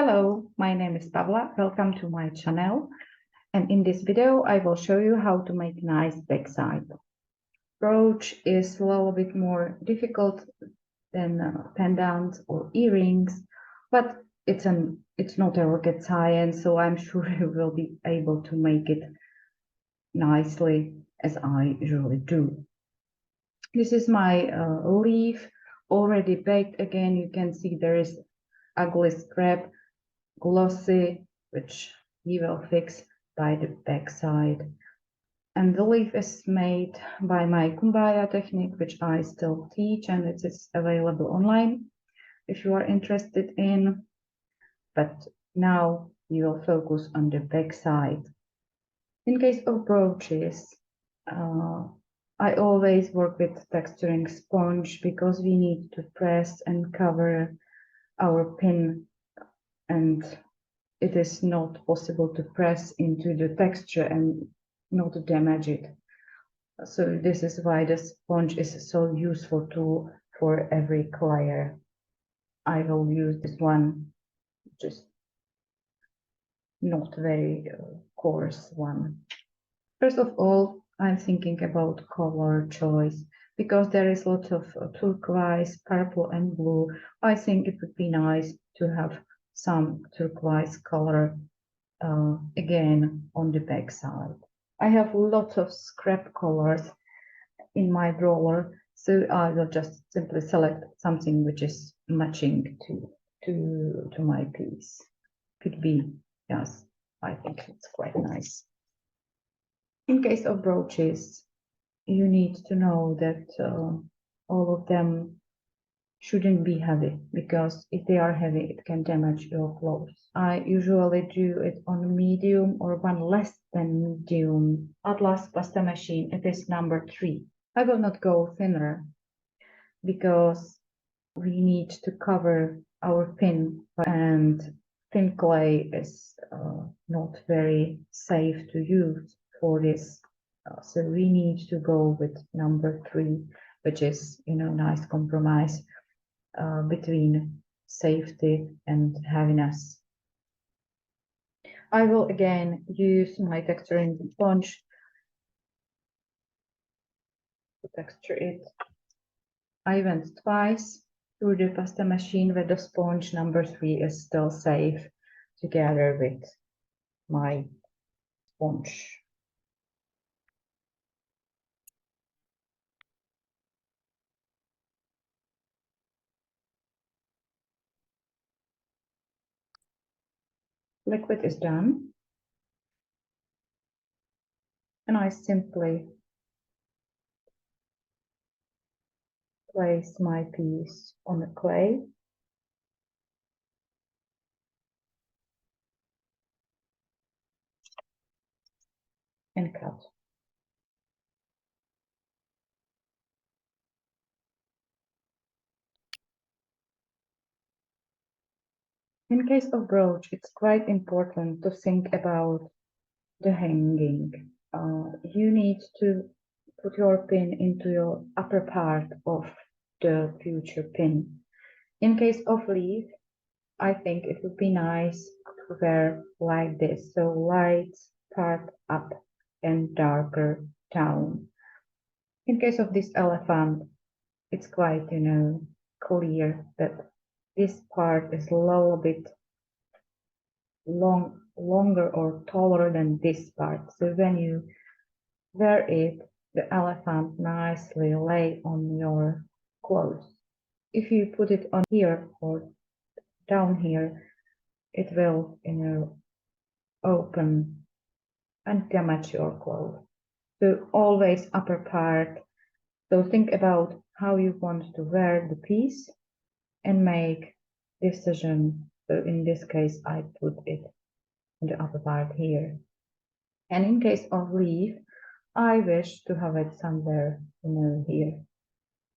Hello, my name is Pavla. Welcome to my channel. And in this video, I will show you how to make nice backside. Brooch is a little bit more difficult than pendants or earrings, but it's not a rocket science, so I'm sure you will be able to make it nicely as I usually do. This is my leaf already baked. Again, you can see there is ugly scrap, glossy, which you will fix by the back side. And the leaf is made by my kumbaya technique, which I still teach, and it is available online if you are interested in. But now you will focus on the back side. In case of brooches, I always work with texturing sponge because we need to press and cover our pin, and it is not possible to press into the texture and not damage it. So this is why the sponge is so useful tool for every color. I will use this one, just not very coarse one. First of all, I'm thinking about color choice because there is lots of turquoise, purple and blue. I think it would be nice to have some turquoise color again on the back side. I have lots of scrap colors in my drawer, so I will just simply select something which is matching to my piece. Could be, yes, I think it's quite nice. In case of brooches, you need to know that all of them shouldn't be heavy, because if they are heavy, it can damage your clothes. I usually do it on medium or one less than medium Atlas pasta machine. It is number 3. I will not go thinner because we need to cover our pin, and thin clay is not very safe to use for this. So we need to go with number 3, which is, nice compromise between safety and heaviness. I will again use my texturing sponge to texture it. I went twice through the pasta machine with the sponge. Number 3 is still safe together with my sponge. Liquid is done, and I simply place my piece on the clay and cut. In case of brooch, it's quite important to think about the hanging. You need to put your pin into your upper part of the future pin. In case of leaf, I think it would be nice to wear like this, so light part up and darker down. In case of this elephant, it's quite, clear that this part is a little bit longer or taller than this part. So when you wear it, the elephant nicely lay on your clothes. If you put it on here or down here, it will, open and damage your clothes. So always upper part. So think about how you want to wear the piece and make decision. So in this case, I put it in the upper part here. And in case of leaf, I wish to have it somewhere, here.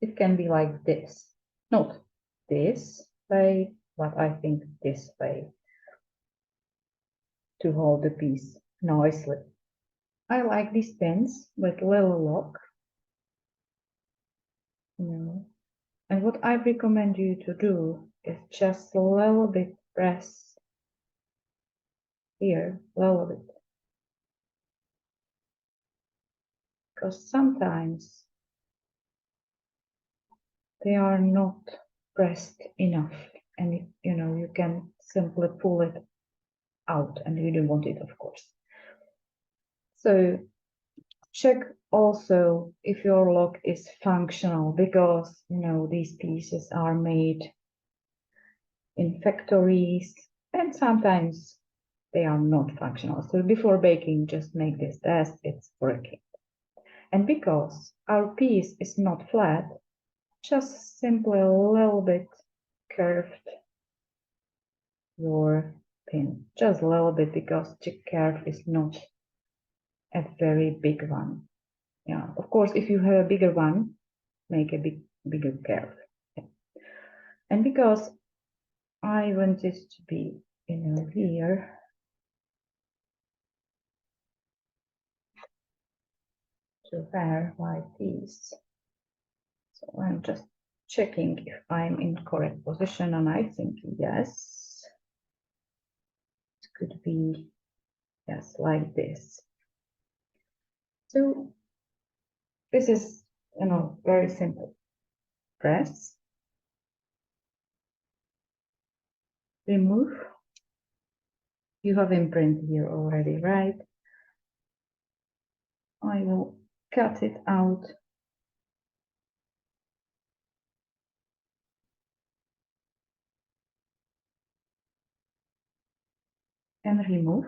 It can be like this, not this way, but I think this way, to hold the piece nicely. I like these pins with little lock, and what I recommend you to do is just a little bit press here a little bit. Because sometimes they are not pressed enough, and you can simply pull it out, and you don't want it, of course. So check also if your lock is functional, because these pieces are made in factories and sometimes they are not functional. So before baking, just make this test it's working. And because our piece is not flat, just simply a little bit curved your pin, just a little bit, because the curve is not a very big one. Yeah, of course, if you have a bigger one, make a bigger curve. And because I want it to be here, to wear like this. So I'm just checking if I'm in correct position, and I think yes, it could be yes, like this. So this is very simple. Press, remove. You have imprint here already, right? I will cut it out. And remove.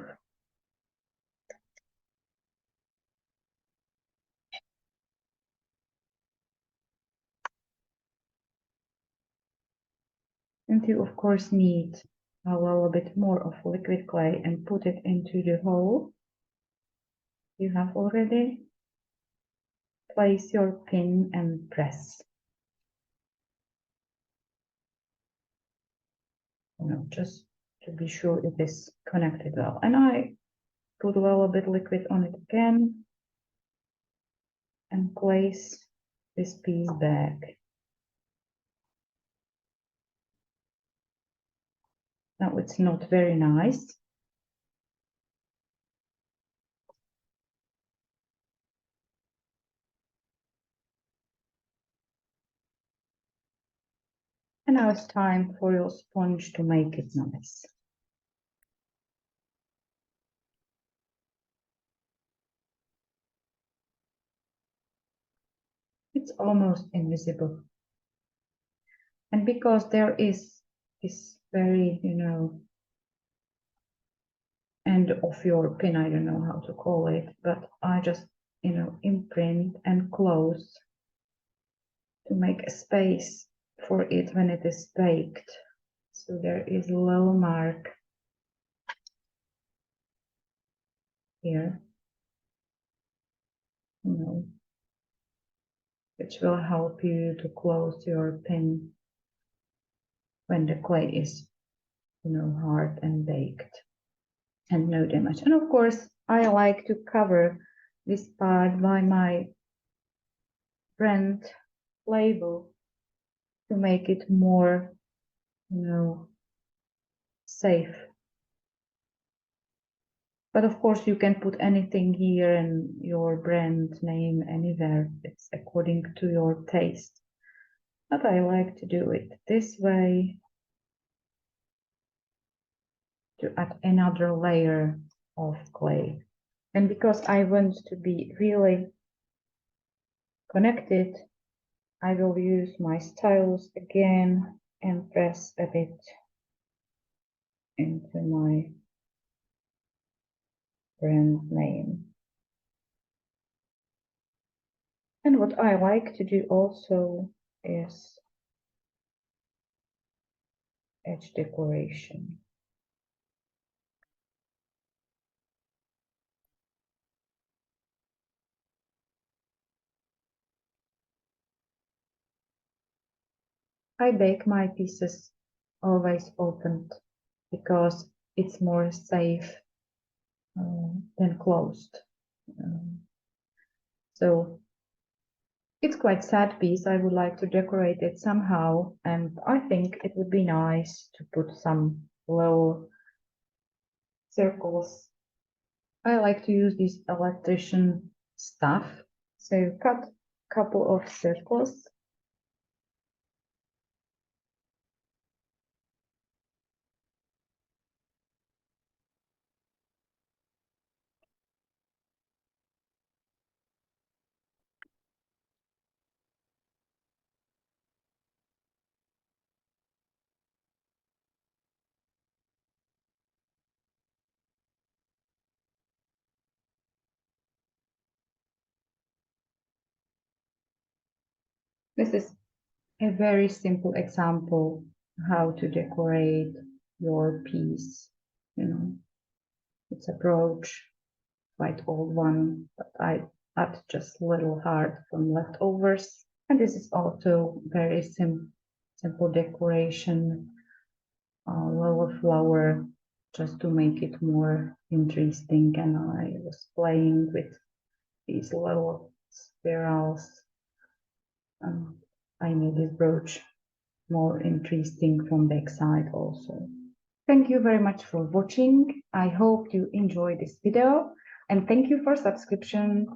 And you of course need a little bit more of liquid clay and put it into the hole you have already. Place your pin and press. Just to be sure it is connected well. And I put a little bit liquid on it again and place this piece back. Now it's not very nice. And now it's time for your sponge to make it nice. It's almost invisible. And because there is this very, end of your pin, I don't know how to call it, but I just, imprint and close to make a space for it when it is baked. So there is a little mark here, which will help you to close your pin when the clay is, hard and baked and no damage. And of course, I like to cover this part by my brand label to make it more, safe. But of course, you can put anything here and your brand name anywhere. It's according to your taste. But I like to do it this way to add another layer of clay. And because I want to be really connected, I will use my stylus again and press a bit into my brand name. And what I like to do also is edge decoration. I bake my pieces always opened because it's more safe than closed. So it's quite sad piece. I would like to decorate it somehow, and I think it would be nice to put some little circles. I like to use this electrician stuff. So cut a couple of circles. This is a very simple example how to decorate your piece. You know, it's a brooch, quite old one, but I add just little heart from leftovers. And this is also very simple decoration, little flower, just to make it more interesting. And I was playing with these little spirals. I made this brooch more interesting from back side also. Thank you very much for watching. I hope you enjoyed this video and thank you for subscription.